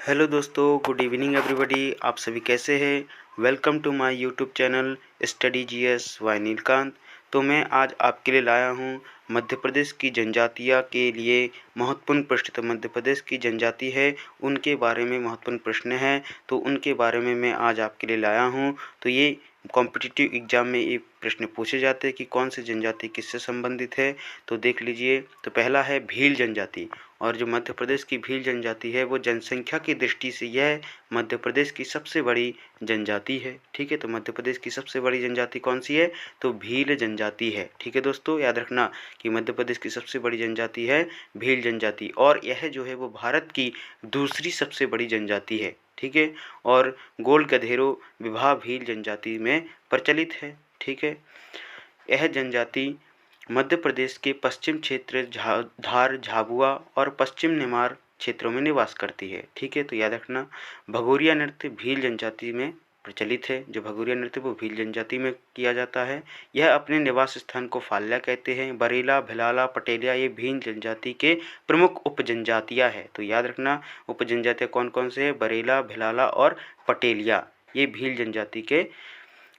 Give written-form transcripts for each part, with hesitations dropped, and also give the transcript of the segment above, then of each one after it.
Hello दोस्तों, good evening everybody. आप सभी कैसे हैं? Welcome to my YouTube channel study GS by Neelkanth. तो मैं आज आपके लिए लाया हूं मध्य प्रदेश की जनजातियां के लिए महत्वपूर्ण प्रश्न। तो मध्य प्रदेश की जनजाति है, उनके बारे में महत्वपूर्ण प्रश्न है, तो उनके बारे में मैं आज आपके लिए लाया हूं। तो ये कॉम्पिटिटिव एग्जाम में ये प्रश्न पूछे जाते हैं कि कौन सी जनजाति किससे संबंधित है। तो देख लीजिए। तो पहला है भील जनजाति। और जो मध्य प्रदेश की भील जनजाति है वो जनसंख्या की दृष्टि से यह मध्य प्रदेश की सबसे बड़ी जनजाति है। ठीक है, तो मध्य प्रदेश की सबसे बड़ी जनजाति कौन सी है? तो भील जनजाति है। ठीक है दोस्तों, याद रखना कि मध्य प्रदेश की सबसे बड़ी जनजाति है भील जनजाति, और यह जो है वो भारत की दूसरी सबसे बड़ी जनजाति है। ठीक है, और गोल गधेरो विवाह भील जनजाति में प्रचलित है। ठीक है, यह जनजाति मध्य प्रदेश के पश्चिम क्षेत्र धार, झाबुआ और पश्चिम निमाड़ क्षेत्रों में निवास करती है। ठीक है, तो याद रखना भगोरिया नृत्य भील जनजाति में प्रचलित है। जो भगोरिया नृत्य वो भील जनजाति में किया जाता है। यह अपने निवास स्थान को फाल्या कहते हैं। बरेला, भिलाला, पटेलिया ये भील जनजाति के प्रमुख उपजनजातियाँ है। तो याद रखना उपजनजातियाँ कौन कौन से है? बरेला, भिलाला और पटेलिया ये भील जनजाति के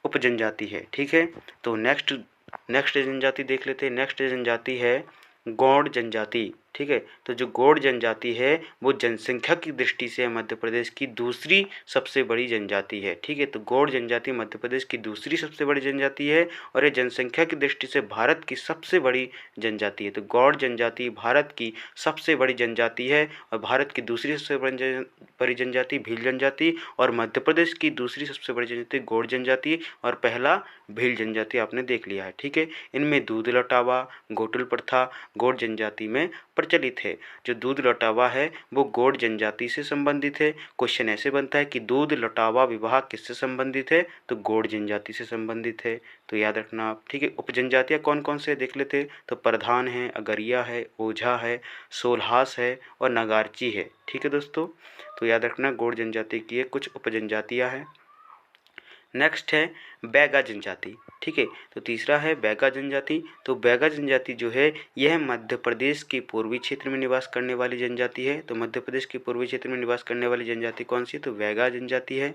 उपजनजाति है। ठीक है, तो नेक्स्ट जनजाति देख लेते हैं। नेक्स्ट जनजाति है गौड़ जनजाति। ठीक है, तो जो गौड़ जनजाति है वो जनसंख्या की दृष्टि से मध्य प्रदेश की दूसरी सबसे बड़ी जनजाति है। ठीक है, तो गौड़ जनजाति मध्य प्रदेश की दूसरी सबसे बड़ी जनजाति है और ये जनसंख्या की दृष्टि से भारत की सबसे बड़ी जनजाति है। तो गौड़ जनजाति भारत की सबसे बड़ी जनजाति है और भारत की दूसरी सबसे बड़ी जनजाति भील जनजाति, और मध्य प्रदेश की दूसरी सबसे बड़ी जनजाति गौड़ जनजाति, और पहला भील जनजाति आपने देख लिया है। ठीक है, इनमें दूध लौटावा गोटुल प्रथा गौड़ जनजाति में प्रचलित है। जो दूध लौटावा है वो गौड़ जनजाति से संबंधित है। क्वेश्चन ऐसे बनता है कि दूध लौटावा विवाह किससे संबंधित है? तो गौड़ जनजाति से संबंधित है। तो याद रखना आप। ठीक है, उपजनजातियाँ कौन कौन से देख लेते हैं। तो प्रधान है, अगरिया है, ओझा है, सोल्हास है और नगारची है। ठीक है दोस्तों, तो याद रखना गौड़ जनजाति की कुछ उपजनजातियाँ हैं। नेक्स्ट है बैगा जनजाति। ठीक है, तो तीसरा है बैगा जनजाति। तो बैगा जनजाति जो है यह मध्य प्रदेश के पूर्वी क्षेत्र में निवास करने वाली जनजाति है। तो मध्य प्रदेश के पूर्वी क्षेत्र में निवास करने वाली जनजाति कौन सी है? तो बैगा जनजाति है।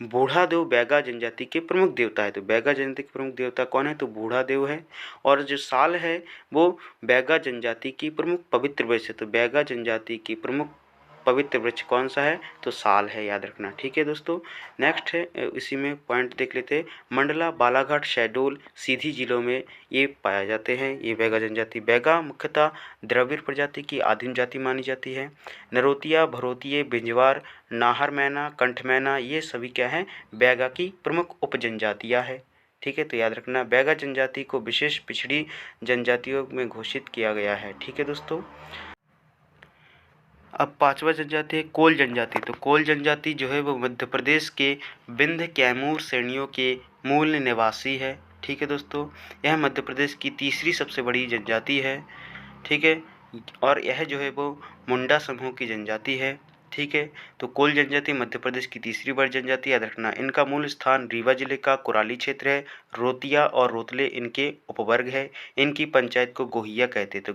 बूढ़ा देव बैगा जनजाति के प्रमुख देवता है। तो बैगा जनजाति के प्रमुख देवता कौन है? तो बूढ़ा देव है। और जो साल है वो बैगा जनजाति की प्रमुख पवित्र वृक्ष है। तो बैगा जनजाति की प्रमुख पवित्र वृक्ष कौन सा है? तो साल है, याद रखना। ठीक है दोस्तों, नेक्स्ट है इसी में पॉइंट देख लेते हैं। मंडला, बालाघाट, शहडोल, सीधी जिलों में ये पाए जाते हैं। ये बैगा जनजाति। बैगा मुख्यतः द्रविड़ प्रजाति की आदिम जाति मानी जाती है। नरोतिया, भरोतिये, बिंजवार, नाहर मैना, कंठ मैना ये सभी क्या है? बैगा की प्रमुख उपजनजातियाँ है। ठीक है, तो याद रखना बैगा जनजाति को विशेष पिछड़ी जनजातियों में घोषित किया गया है। ठीक है दोस्तों, अब पांचवा जनजाति है कोल जनजाति। तो कोल जनजाति जो है वो मध्य प्रदेश के विंध्य कैमूर श्रेणियों के मूल निवासी है। ठीक है दोस्तों, यह मध्य प्रदेश की तीसरी सबसे बड़ी जनजाति है। ठीक है, और यह जो है वो मुंडा समूह की जनजाति है। ठीक है, तो कोल जनजाति मध्य प्रदेश की तीसरी बड़ी जनजाति, याद रखना। इनका मूल स्थान रीवा जिले का कुराली क्षेत्र है। रोतिया और रोतले इनके उपवर्ग है। इनकी पंचायत को गोहिया कहते हैं। तो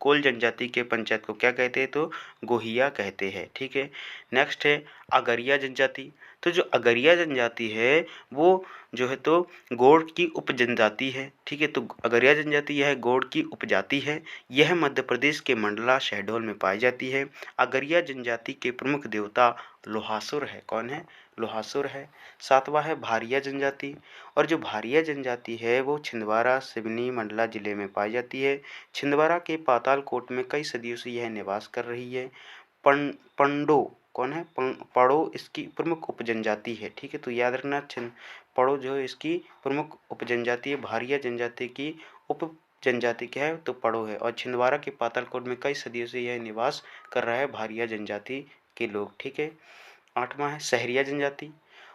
कोल जनजाति के पंचायत को क्या कहते हैं? तो गोहिया कहते हैं। ठीक है, नेक्स्ट है अगरिया जनजाति। तो जो अगरिया जनजाति है वो जो है तो गौड़ की उपजनजाति है। ठीक है, तो अगरिया जनजाति यह गौड़ की उपजाति है। यह मध्य प्रदेश के मंडला शहडोल में पाई जाती है। अगरिया जनजाति के प्रमुख देवता लोहासुर है। कौन है? लोहासुर है। सातवां है भारिया जनजाति। और जो भारिया जनजाति है वो छिंदवाड़ा, सिवनी, मंडला जिले में पाई जाती है। छिंदवाड़ा के पातालकोट में कई सदियों से यह निवास कर रही है। पंडो कौन है? पड़ो इसकी प्रमुख उपजनजाति है। ठीक है, तो याद रखना पड़ो जो है इसकी प्रमुख उपजनजाति है। भारिया जनजाति की उप जनजाति क्या है? तो पड़ो है। और छिंदवाड़ा के पातालकोट में कई सदियों से यह निवास कर रहा है भारिया जनजाति के लोग। ठीक है, आठवां है सहरिया जनजाति।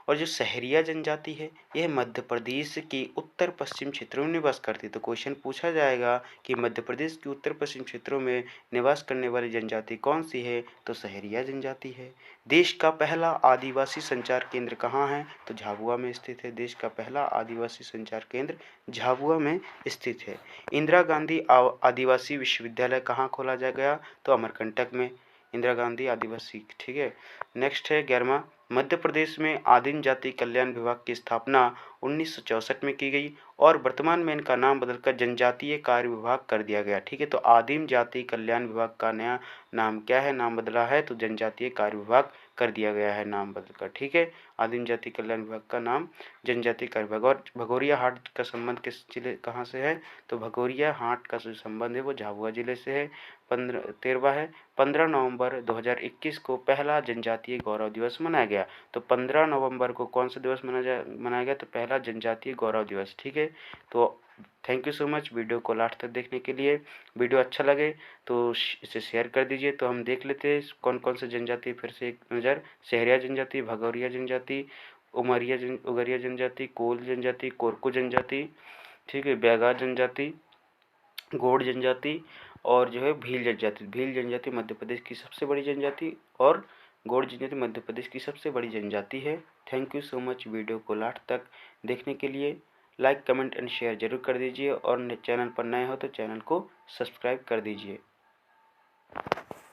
और जो सहरिया जनजाति है यह मध्य प्रदेश के उत्तर पश्चिम क्षेत्रों में निवास करती है। तो क्वेश्चन पूछा जाएगा कि मध्य प्रदेश के उत्तर पश्चिम क्षेत्रों में निवास करने वाली जनजाति कौन सी है? तो सहरिया जनजाति है। देश का पहला आदिवासी संचार केंद्र कहाँ है? तो झाबुआ में स्थित है। देश का पहला आदिवासी संचार केंद्र झाबुआ में स्थित है। इंदिरा गांधी आदिवासी विश्वविद्यालय कहाँ खोला गया? तो अमरकंटक में। इंदिरा गांधी आदिवासी, ठीक है। नेक्स्ट है 11वां, मध्य प्रदेश में आदिम जाति कल्याण विभाग की स्थापना 1964 में की गई और वर्तमान में इनका नाम बदलकर जनजातीय कार्य विभाग कर दिया गया, ठीक है। तो आदिम जाति कल्याण विभाग का नया नाम क्या है, नाम बदला है तो जनजातीय कार्य विभाग कर दिया गया है नाम बदलकर, ठीक है। आदिम जाति कल्याण विभाग का नाम जनजातीय कार्य विभाग। और भगोरिया हाट का संबंध किस जिले कहाँ से है, तो भगोरिया हाट का जो संबंध है वो झाबुआ जिले से है। 13वां है, 15 नवंबर 2021 को पहला जनजातीय गौरव दिवस मनाया गया। तो 15 नवंबर को कौन सा दिवस मनाया गया, तो पहला जनजातीय गौरव दिवस, ठीक है। तो thank you so much video को लास्ट तक देखने के लिए। वीडियो अच्छा लगे तो इसे शेयर कर दीजिए। तो हम देख लेते हैं कौन कौन से जनजाति, फिर से एक नज़र। सहरिया जनजाति, भगौरिया जनजाति, उगरिया जनजाति, कोल जनजाति, कोरकू जनजाति, ठीक है, बैगा जनजाति, गोंड जनजाति और जो है भील जनजाति। भील जनजाति मध्य प्रदेश की सबसे बड़ी जनजाति और गोंड जनजाति मध्य प्रदेश की सबसे बड़ी जनजाति है। Thank you so much video को लास्ट तक देखने के लिए। लाइक कमेंट एंड शेयर जरूर कर दीजिए और चैनल पर नए हो तो चैनल को सब्सक्राइब कर दीजिए।